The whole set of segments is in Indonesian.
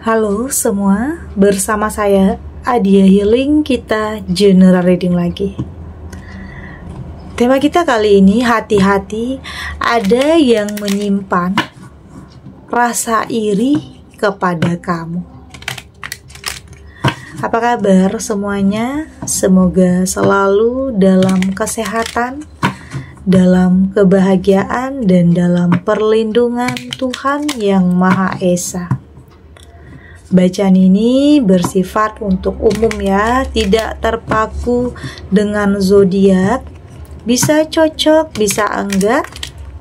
Halo semua, bersama saya Adia Healing, kita general reading lagi. Tema kita kali ini, hati-hati, ada yang menyimpan rasa iri kepada kamu. Apa kabar semuanya? Semoga selalu dalam kesehatan, dalam kebahagiaan, dan dalam perlindungan Tuhan Yang Maha Esa. Bacaan ini bersifat untuk umum ya, tidak terpaku dengan zodiak. Bisa cocok, bisa enggak,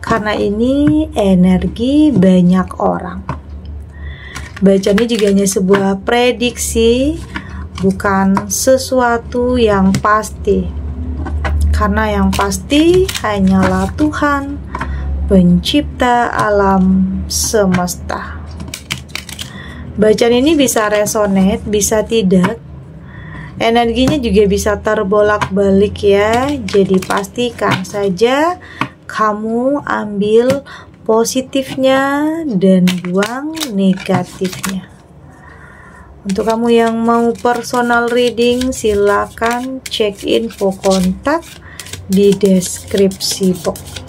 karena ini energi banyak orang. Bacaan ini juga hanya sebuah prediksi, bukan sesuatu yang pasti. Karena yang pasti hanyalah Tuhan, pencipta alam semesta. Bacaan ini bisa resonate, bisa tidak. Energinya juga bisa terbolak-balik ya. Jadi pastikan saja kamu ambil positifnya dan buang negatifnya. Untuk kamu yang mau personal reading, silakan cek info kontak di deskripsi box.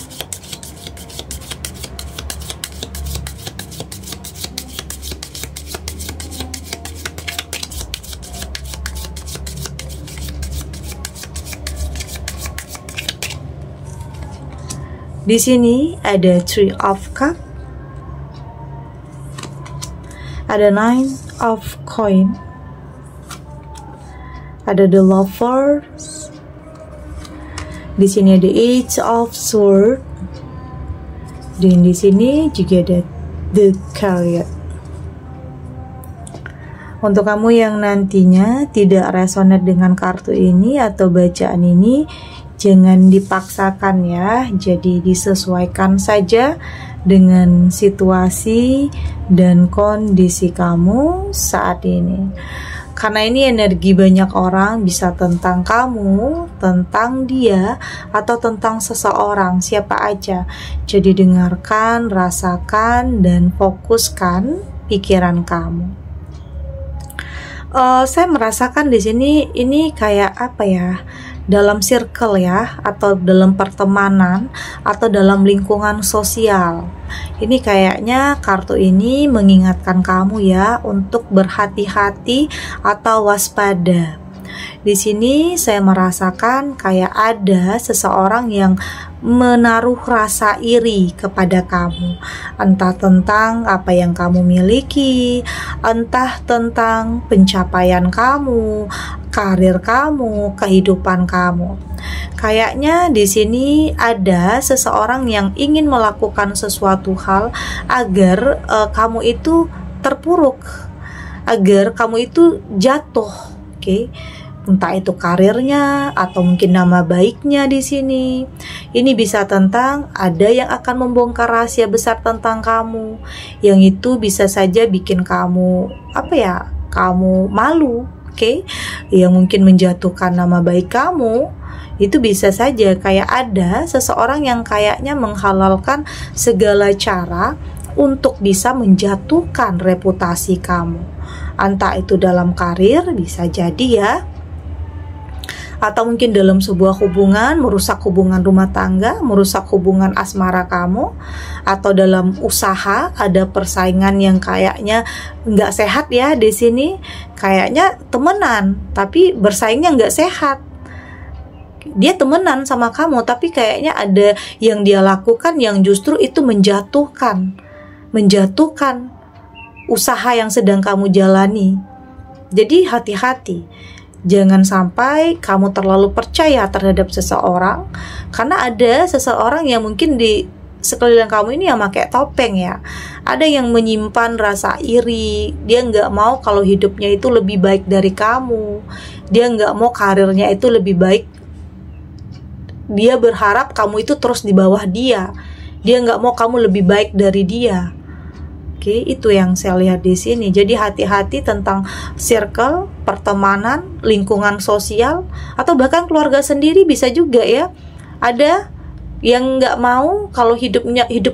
Di sini ada Three of Cups, ada Nine of Coin, ada The Lovers. Di sini ada Eight of Swords, dan di sini juga ada The Chariot. Untuk kamu yang nantinya tidak resonate dengan kartu ini atau bacaan ini, jangan dipaksakan ya, jadi disesuaikan saja dengan situasi dan kondisi kamu saat ini. Karena ini energi banyak orang, bisa tentang kamu, tentang dia, atau tentang seseorang, siapa aja. Jadi dengarkan, rasakan, dan fokuskan pikiran kamu. Saya merasakan di sini ini kayak apa ya? Dalam circle ya, atau dalam pertemanan, atau dalam lingkungan sosial. Ini kayaknya kartu ini mengingatkan kamu ya untuk berhati-hati atau waspada. Di sini saya merasakan kayak ada seseorang yang menaruh rasa iri kepada kamu, entah tentang apa yang kamu miliki, entah tentang pencapaian kamu, karir kamu, kehidupan kamu. Kayaknya di sini ada seseorang yang ingin melakukan sesuatu hal agar kamu itu terpuruk, agar kamu itu jatuh, oke? Entah itu karirnya atau mungkin nama baiknya di sini. Ini bisa tentang ada yang akan membongkar rahasia besar tentang kamu, yang itu bisa saja bikin kamu kamu malu, oke? Yang mungkin menjatuhkan nama baik kamu. Itu bisa saja kayak ada seseorang yang kayaknya menghalalkan segala cara untuk bisa menjatuhkan reputasi kamu. Entah itu dalam karir, bisa jadi ya, atau mungkin dalam sebuah hubungan, merusak hubungan rumah tangga, merusak hubungan asmara kamu, atau dalam usaha ada persaingan yang kayaknya nggak sehat ya. Di sini kayaknya temenan tapi bersaingnya nggak sehat. Dia temenan sama kamu tapi kayaknya ada yang dia lakukan yang justru itu menjatuhkan usaha yang sedang kamu jalani. Jadi hati-hati. Jangan sampai kamu terlalu percaya terhadap seseorang, karena ada seseorang yang mungkin di sekeliling kamu ini yang pakai topeng ya. Ada yang menyimpan rasa iri, dia nggak mau kalau hidupnya itu lebih baik dari kamu, dia nggak mau karirnya itu lebih baik, dia berharap kamu itu terus di bawah dia nggak mau kamu lebih baik dari dia. Oke, itu yang saya lihat di sini. Jadi hati-hati tentang circle, pertemanan, lingkungan sosial, atau bahkan keluarga sendiri bisa juga ya. Ada yang nggak mau kalau hidup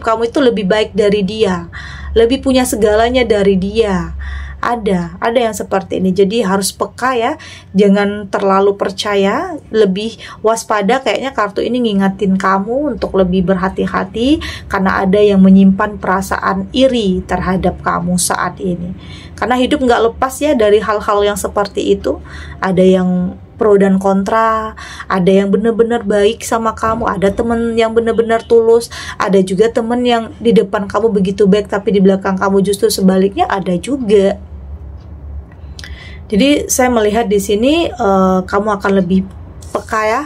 kamu itu lebih baik dari dia, lebih punya segalanya dari dia. Ada yang seperti ini. Jadi harus peka ya, jangan terlalu percaya, lebih waspada. Kayaknya kartu ini ngingetin kamu untuk lebih berhati-hati karena ada yang menyimpan perasaan iri terhadap kamu saat ini. Karena hidup nggak lepas ya dari hal-hal yang seperti itu. Ada yang pro dan kontra, ada yang benar-benar baik sama kamu, ada temen yang benar-benar tulus, ada juga temen yang di depan kamu begitu baik tapi di belakang kamu justru sebaliknya, ada juga. Jadi saya melihat di sini kamu akan lebih peka ya,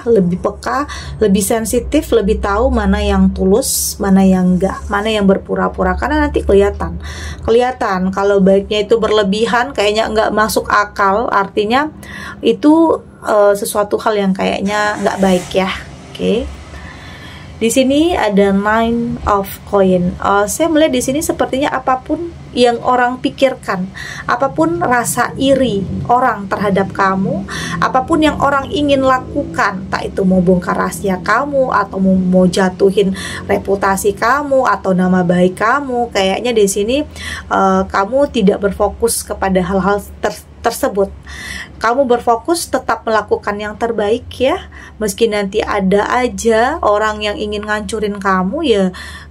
lebih sensitif, lebih tahu mana yang tulus, mana yang enggak, mana yang berpura-pura, karena nanti kelihatan kalau baiknya itu berlebihan, kayaknya enggak masuk akal, artinya itu sesuatu hal yang kayaknya enggak baik ya. Oke. Di sini ada Nine of Coin. Saya melihat di sini sepertinya apapun yang orang pikirkan, apapun rasa iri orang terhadap kamu, apapun yang orang ingin lakukan, tak itu mau bongkar rahasia kamu atau mau jatuhin reputasi kamu atau nama baik kamu, kayaknya di sini kamu tidak berfokus kepada hal-hal tersebut. Kamu berfokus tetap melakukan yang terbaik ya, meski nanti ada aja orang yang ingin ngancurin kamu, ya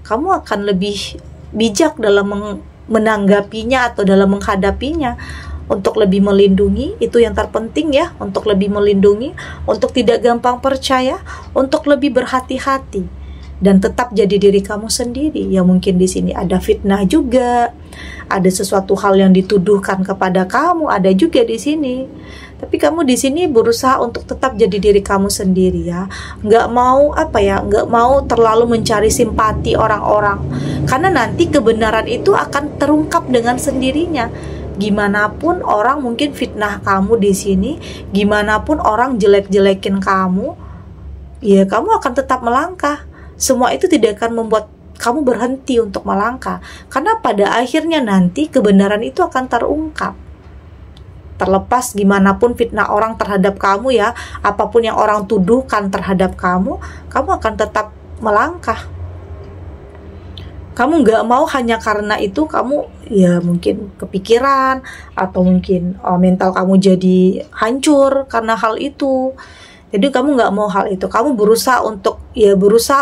kamu akan lebih bijak dalam menanggapinya atau dalam menghadapinya, untuk lebih melindungi. Itu yang terpenting ya, untuk lebih melindungi, untuk tidak gampang percaya, untuk lebih berhati-hati dan tetap jadi diri kamu sendiri. Ya mungkin di sini ada fitnah juga, ada sesuatu hal yang dituduhkan kepada kamu, ada juga di sini. Tapi kamu di sini berusaha untuk tetap jadi diri kamu sendiri ya. Nggak mau terlalu mencari simpati orang-orang. Karena nanti kebenaran itu akan terungkap dengan sendirinya. Gimana pun orang mungkin fitnah kamu di sini, gimana pun orang jelek-jelekin kamu, ya kamu akan tetap melangkah. Semua itu tidak akan membuat kamu berhenti untuk melangkah, karena pada akhirnya nanti kebenaran itu akan terungkap. Terlepas gimana pun fitnah orang terhadap kamu ya, apapun yang orang tuduhkan terhadap kamu akan tetap melangkah. Kamu nggak mau hanya karena itu kamu ya mungkin kepikiran, atau mungkin mental kamu jadi hancur karena hal itu. Jadi kamu nggak mau hal itu. Kamu berusaha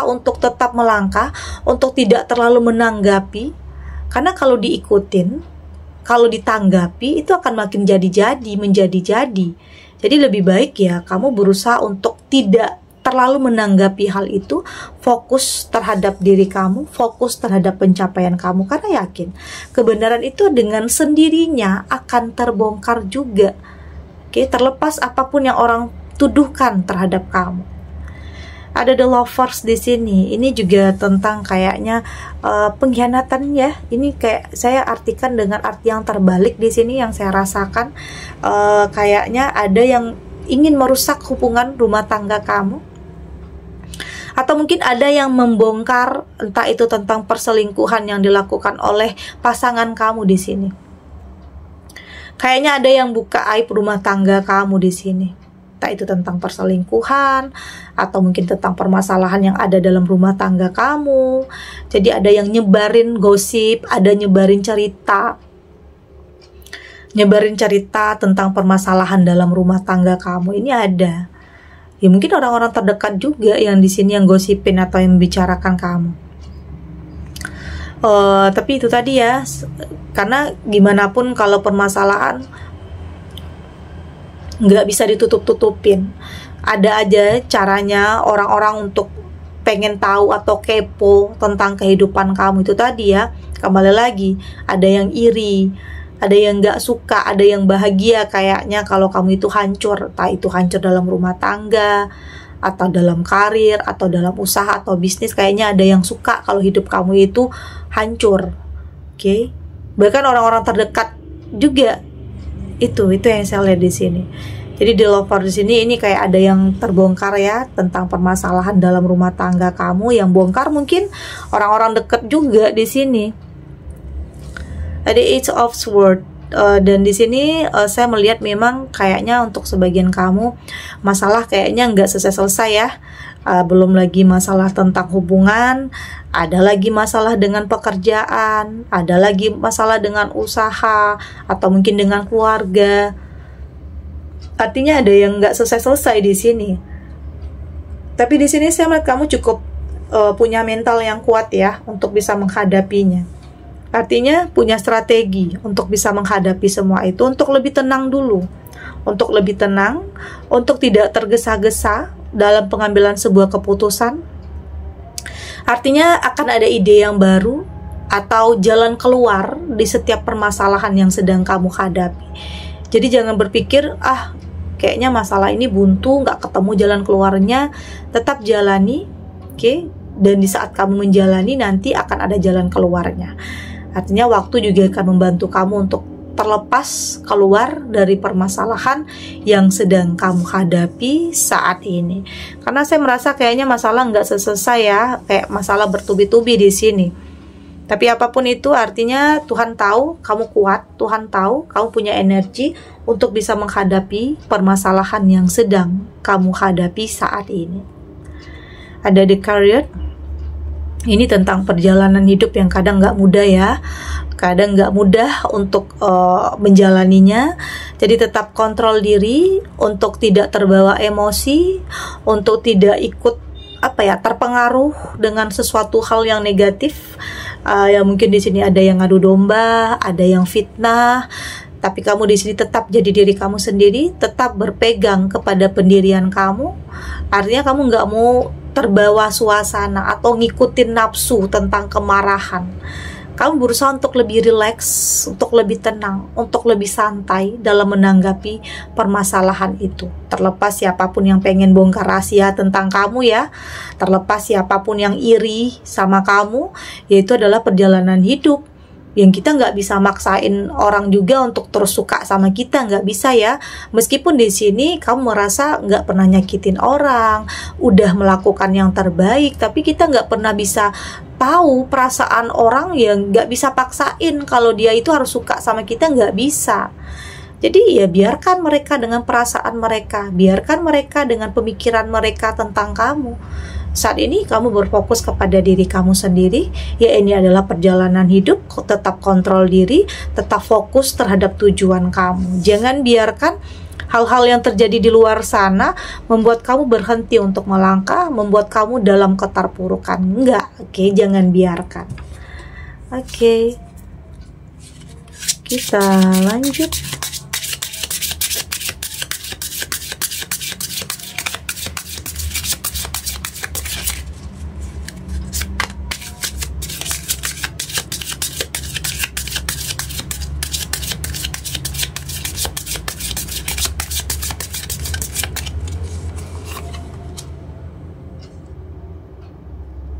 untuk tetap melangkah, untuk tidak terlalu menanggapi. Karena kalau diikutin, kalau ditanggapi, itu akan makin menjadi-jadi. Jadi lebih baik ya kamu berusaha untuk tidak terlalu menanggapi hal itu, fokus terhadap diri kamu, fokus terhadap pencapaian kamu, karena yakin kebenaran itu dengan sendirinya akan terbongkar juga. Oke, terlepas apapun yang orang tuduhkan terhadap kamu. Ada The Lovers di sini. Ini juga tentang kayaknya pengkhianatan ya. Ini kayak saya artikan dengan arti yang terbalik di sini yang saya rasakan. Kayaknya ada yang ingin merusak hubungan rumah tangga kamu. Atau mungkin ada yang membongkar, entah itu tentang perselingkuhan yang dilakukan oleh pasangan kamu di sini. Kayaknya ada yang buka aib rumah tangga kamu di sini. Entah itu tentang perselingkuhan, atau mungkin tentang permasalahan yang ada dalam rumah tangga kamu. Jadi ada yang nyebarin gosip, ada nyebarin cerita tentang permasalahan dalam rumah tangga kamu. Ini ada. Ya mungkin orang-orang terdekat juga yang di sini yang gosipin atau yang membicarakan kamu. Tapi itu tadi ya, karena gimana pun kalau permasalahan nggak bisa ditutup-tutupin. Ada aja caranya orang-orang untuk pengen tahu atau kepo tentang kehidupan kamu. Itu tadi ya, kembali lagi, ada yang iri, ada yang nggak suka, ada yang bahagia kayaknya kalau kamu itu hancur. Entah itu hancur dalam rumah tangga, atau dalam karir, atau dalam usaha atau bisnis. Kayaknya ada yang suka kalau hidup kamu itu hancur. Oke, bahkan orang-orang terdekat juga. Itu yang saya lihat di sini. Jadi The Lover di sini ini kayak ada yang terbongkar ya tentang permasalahan dalam rumah tangga kamu. Yang bongkar mungkin orang-orang dekat juga di sini. Ada Eight of Swords. Dan di sini saya melihat memang kayaknya untuk sebagian kamu masalah kayaknya nggak selesai ya. belum lagi masalah tentang hubungan, ada lagi masalah dengan pekerjaan, ada lagi masalah dengan usaha, atau mungkin dengan keluarga. Artinya ada yang nggak selesai-selesai di sini. Tapi di sini saya melihat kamu cukup punya mental yang kuat ya untuk bisa menghadapinya. Artinya punya strategi untuk bisa menghadapi semua itu, untuk lebih tenang dulu, untuk lebih tenang, untuk tidak tergesa-gesa dalam pengambilan sebuah keputusan. Artinya akan ada ide yang baru atau jalan keluar di setiap permasalahan yang sedang kamu hadapi. Jadi jangan berpikir, kayaknya masalah ini buntu, nggak ketemu jalan keluarnya. Tetap jalani, oke? Dan di saat kamu menjalani, nanti akan ada jalan keluarnya. Artinya waktu juga akan membantu kamu untuk terlepas keluar dari permasalahan yang sedang kamu hadapi saat ini. Karena saya merasa kayaknya masalah nggak selesai ya, kayak masalah bertubi-tubi di sini. Tapi apapun itu artinya Tuhan tahu kamu kuat, Tuhan tahu kamu punya energi untuk bisa menghadapi permasalahan yang sedang kamu hadapi saat ini. Ada The Career. Ini tentang perjalanan hidup yang kadang nggak mudah ya, kadang nggak mudah untuk menjalaninya. Jadi tetap kontrol diri untuk tidak terbawa emosi, untuk tidak ikut terpengaruh dengan sesuatu hal yang negatif. Ya mungkin di sini ada yang ngadu domba, ada yang fitnah. Tapi kamu di sini tetap jadi diri kamu sendiri, tetap berpegang kepada pendirian kamu. Artinya kamu nggak mau terbawa suasana atau ngikutin nafsu tentang kemarahan. Kamu berusaha untuk lebih rileks, untuk lebih tenang, untuk lebih santai dalam menanggapi permasalahan itu. Terlepas siapapun yang pengen bongkar rahasia tentang kamu ya, terlepas siapapun yang iri sama kamu, yaitu adalah perjalanan hidup. Yang kita nggak bisa maksain orang juga untuk terus suka sama kita, nggak bisa ya. Meskipun di sini kamu merasa nggak pernah nyakitin orang, udah melakukan yang terbaik, tapi kita nggak pernah bisa tahu perasaan orang yang nggak bisa paksain kalau dia itu harus suka sama kita, nggak bisa. Jadi ya biarkan mereka dengan perasaan mereka, biarkan mereka dengan pemikiran mereka tentang kamu. Saat ini kamu berfokus kepada diri kamu sendiri. Ya ini adalah perjalanan hidup. Tetap kontrol diri, tetap fokus terhadap tujuan kamu. Jangan biarkan hal-hal yang terjadi di luar sana membuat kamu berhenti untuk melangkah, membuat kamu dalam keterpurukan. Enggak, oke, jangan biarkan. Oke, kita lanjut.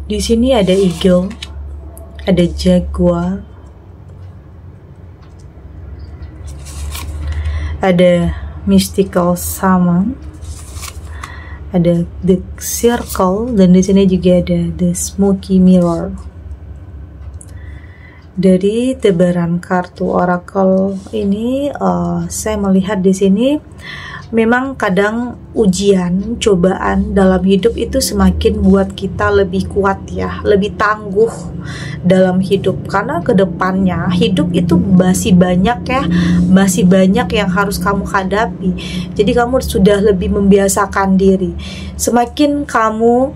Di sini ada eagle, ada jaguar, ada mystical summon, ada the circle, dan di sini juga ada the smoky mirror. Dari tebaran kartu oracle ini, saya melihat di sini memang kadang ujian, cobaan dalam hidup itu semakin buat kita lebih kuat ya, lebih tangguh dalam hidup. Karena kedepannya hidup itu masih banyak ya, masih banyak yang harus kamu hadapi. Jadi kamu sudah lebih membiasakan diri. Semakin kamu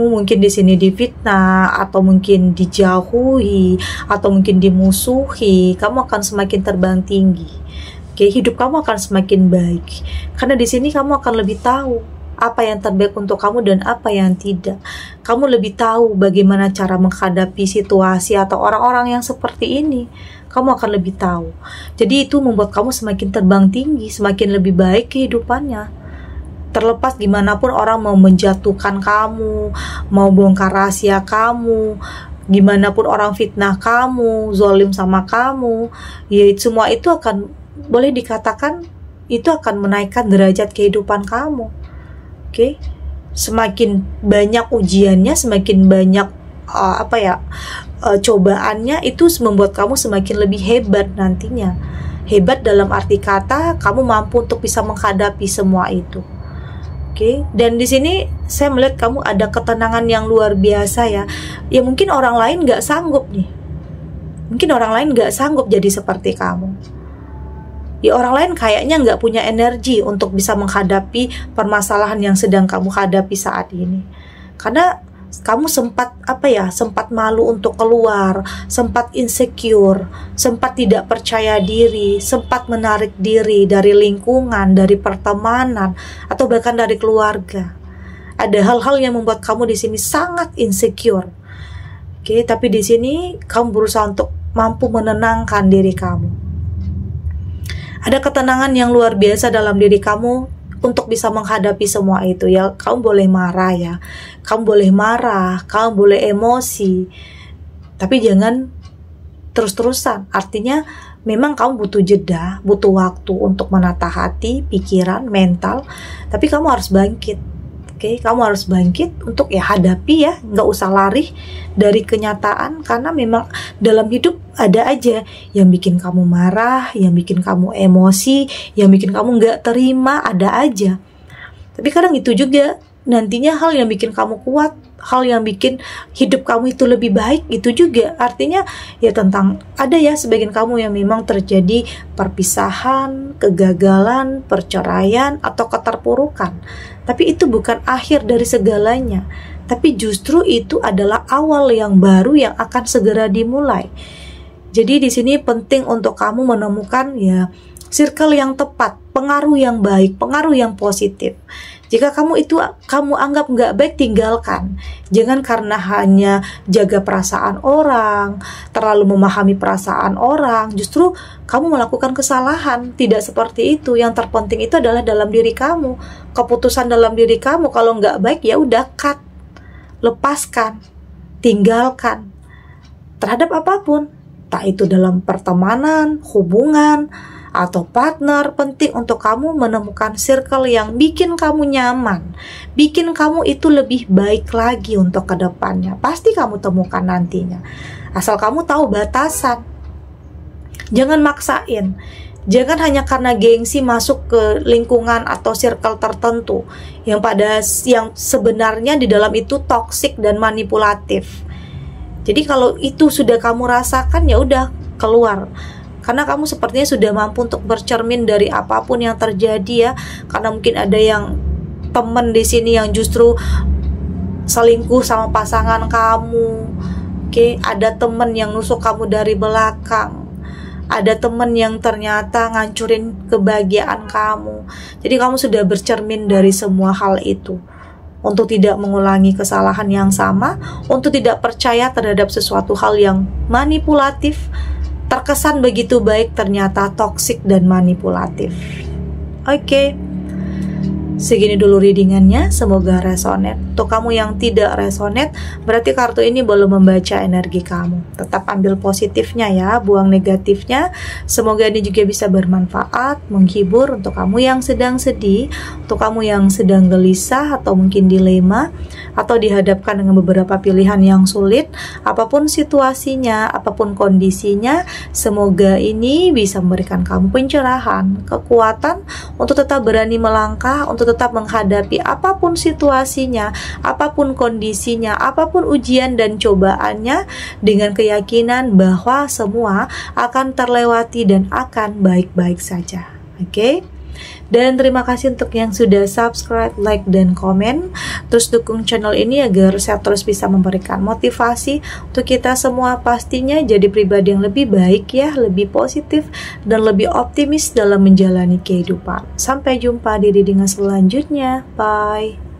mungkin di sini difitnah, atau mungkin dijauhi, atau mungkin dimusuhi, kamu akan semakin terbang tinggi. Oke, hidup kamu akan semakin baik. Karena di sini kamu akan lebih tahu apa yang terbaik untuk kamu dan apa yang tidak. Kamu lebih tahu bagaimana cara menghadapi situasi atau orang-orang yang seperti ini. Kamu akan lebih tahu. Jadi itu membuat kamu semakin terbang tinggi, semakin lebih baik kehidupannya. Terlepas gimana pun orang mau menjatuhkan kamu, mau bongkar rahasia kamu, gimana pun orang fitnah kamu, zalim sama kamu, ya semua itu akan, boleh dikatakan, itu akan menaikkan derajat kehidupan kamu. Oke, semakin banyak ujiannya, semakin banyak cobaannya, itu membuat kamu semakin lebih hebat nantinya. Hebat dalam arti kata kamu mampu untuk bisa menghadapi semua itu. Oke, dan di sini saya melihat kamu ada ketenangan yang luar biasa ya. Ya mungkin orang lain nggak sanggup nih. Mungkin orang lain nggak sanggup jadi seperti kamu. Ya orang lain kayaknya nggak punya energi untuk bisa menghadapi permasalahan yang sedang kamu hadapi saat ini. Karena kamu sempat sempat malu untuk keluar, sempat insecure, sempat tidak percaya diri, sempat menarik diri dari lingkungan, dari pertemanan, atau bahkan dari keluarga. Ada hal-hal yang membuat kamu di sini sangat insecure. Oke, tapi di sini kamu berusaha untuk mampu menenangkan diri kamu. Ada ketenangan yang luar biasa dalam diri kamu untuk bisa menghadapi semua itu ya. Kamu boleh marah ya, kamu boleh marah, kamu boleh emosi, tapi jangan terus-terusan. Artinya memang kamu butuh jeda, butuh waktu untuk menata hati, pikiran, mental, tapi kamu harus bangkit. Oke, kamu harus bangkit untuk ya hadapi ya, nggak usah lari dari kenyataan, karena memang dalam hidup ada aja yang bikin kamu marah, yang bikin kamu emosi, yang bikin kamu nggak terima, ada aja. Tapi kadang itu juga nantinya hal yang bikin kamu kuat, hal yang bikin hidup kamu itu lebih baik, itu juga artinya ya tentang ada ya sebagian kamu yang memang terjadi perpisahan, kegagalan, perceraian, atau keterpurukan. Tapi itu bukan akhir dari segalanya, tapi justru itu adalah awal yang baru yang akan segera dimulai. Jadi di sini penting untuk kamu menemukan ya circle yang tepat, pengaruh yang baik, pengaruh yang positif. Jika kamu anggap nggak baik, tinggalkan. Jangan karena hanya jaga perasaan orang, terlalu memahami perasaan orang, justru kamu melakukan kesalahan. Tidak seperti itu. Yang terpenting itu adalah dalam diri kamu. Keputusan dalam diri kamu. Kalau nggak baik, ya udah cut, lepaskan, tinggalkan. Terhadap apapun, tak itu dalam pertemanan, hubungan, atau partner, penting untuk kamu menemukan circle yang bikin kamu nyaman, bikin kamu itu lebih baik lagi untuk kedepannya. Pasti kamu temukan nantinya, asal kamu tahu batasan. Jangan maksain, jangan hanya karena gengsi masuk ke lingkungan atau circle tertentu yang sebenarnya di dalam itu toksik dan manipulatif. Jadi kalau itu sudah kamu rasakan, ya udah keluar. Karena kamu sepertinya sudah mampu untuk bercermin dari apapun yang terjadi ya. Karena mungkin ada yang temen di sini yang justru selingkuh sama pasangan kamu. Oke, ada temen yang nusuk kamu dari belakang. Ada temen yang ternyata ngancurin kebahagiaan kamu. Jadi kamu sudah bercermin dari semua hal itu. Untuk tidak mengulangi kesalahan yang sama, untuk tidak percaya terhadap sesuatu hal yang manipulatif, terkesan begitu baik, ternyata toksik dan manipulatif. Oke, segini dulu readingannya, semoga resonate. Untuk kamu yang tidak resonate, berarti kartu ini belum membaca energi kamu. Tetap ambil positifnya ya, buang negatifnya. Semoga ini juga bisa bermanfaat, menghibur untuk kamu yang sedang sedih, untuk kamu yang sedang gelisah atau mungkin dilema, atau dihadapkan dengan beberapa pilihan yang sulit. Apapun situasinya, apapun kondisinya, semoga ini bisa memberikan kamu pencerahan, kekuatan untuk tetap berani melangkah, untuk tetap menghadapi apapun situasinya, apapun kondisinya, apapun ujian dan cobaannya, dengan keyakinan bahwa semua akan terlewati dan akan baik-baik saja. Oke? Dan terima kasih untuk yang sudah subscribe, like, dan komen. Terus dukung channel ini agar saya terus bisa memberikan motivasi untuk kita semua pastinya jadi pribadi yang lebih baik ya, lebih positif, dan lebih optimis dalam menjalani kehidupan. Sampai jumpa di readingan selanjutnya. Bye.